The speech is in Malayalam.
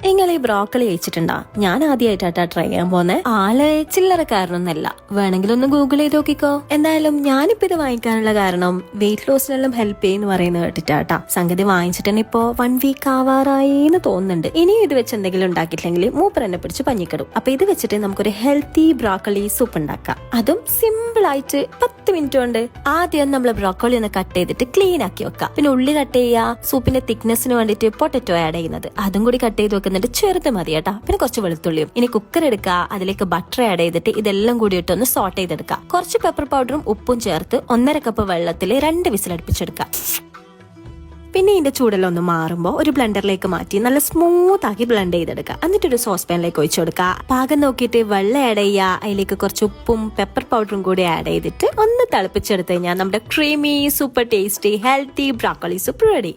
നിങ്ങൾ ഈ ബ്രോക്കളി കഴിച്ചിട്ടുണ്ടോ? ഞാൻ ആദ്യമായിട്ടാ ട്രൈ ചെയ്യാൻ പോന്നെ. ആള് ചില്ലറക്കാരനൊന്നല്ല, വേണമെങ്കിൽ ഒന്ന് ഗൂഗിൾ ചെയ്ത് നോക്കിക്കോ. എന്തായാലും ഞാനിപ്പോ ഇത് വാങ്ങിക്കാനുള്ള കാരണം വെയിറ്റ് ലോസിനെല്ലാം ഹെൽപ്പ് ചെയ്യുന്ന പറയുന്നത് കേട്ടിട്ടാ. സംഗതി വാങ്ങിച്ചിട്ട് തന്നെ ഇപ്പോ 1 വീക്ക് ആവാറായി എന്ന് തോന്നുന്നുണ്ട്. ഇനിയും ഇത് വെച്ച് എന്തെങ്കിലും ഉണ്ടാക്കിയിട്ടില്ലെങ്കിൽ മൂപ്പർ എന്നെ പിടിച്ച് പഞ്ഞിക്കിടും. അപ്പൊ ഇത് വെച്ചിട്ട് നമുക്കൊരു ഹെൽത്തി ബ്രോക്കളി സൂപ്പ് ഉണ്ടാക്കാം. അതും സിമ്പിൾ ആയിട്ട് 10 മിനിറ്റ് കൊണ്ട്. ആദ്യം നമ്മൾ ബ്രോക്കോളി ഒന്ന് കട്ട് ചെയ്തിട്ട് ക്ലീൻ ആക്കി വെക്കാം. പിന്നെ ഉള്ളി കട്ട് ചെയ്യുക, സൂപ്പിന്റെ തിക്നെസ്സിന് വേണ്ടിട്ട് പൊട്ടറ്റോ ആഡ് ചെയ്യുന്നത് അതും കൂടി കട്ട് ചെയ്ത് വെക്കുന്നുണ്ട്. ചെറുത് മതി കേട്ടാ. പിന്നെ കുറച്ച് വെളുത്തുള്ളിയും. ഇനി കുക്കർ എടുക്കുക, അതിലേക്ക് ബട്ടർ ആഡ് ചെയ്തിട്ട് ഇതെല്ലാം കൂടി ഇട്ടൊന്ന് സോട്ട് ചെയ്തെടുക്കുക. കുറച്ച് പെപ്പർ പൗഡറും ഉപ്പും ചേർത്ത് 1.5 കപ്പ് വെള്ളത്തിൽ 2 വിസിൽ അടുപ്പിച്ചെടുക്കുക. പിന്നെ ഇതിന്റെ ചൂടെല്ലാം ഒന്ന് മാറുമ്പോൾ ഒരു ബ്ലെൻഡറിലേക്ക് മാറ്റി നല്ല സ്മൂത്ത് ആക്കി ബ്ലെൻഡ് ചെയ്തെടുക്കുക. എന്നിട്ടൊരു സോസ് പാനിലേക്ക് ഒഴിച്ചു കൊടുക്കുക. പാകം നോക്കിയിട്ട് വെള്ളം ആഡ് ചെയ്യുക. അതിലേക്ക് കുറച്ച് ഉപ്പും പെപ്പർ പൗഡറും കൂടി ആഡ് ചെയ്തിട്ട് ഒന്ന് തിളപ്പിച്ചെടുത്ത് കഴിഞ്ഞാൽ നമ്മുടെ creamy super tasty healthy broccoli soup ready.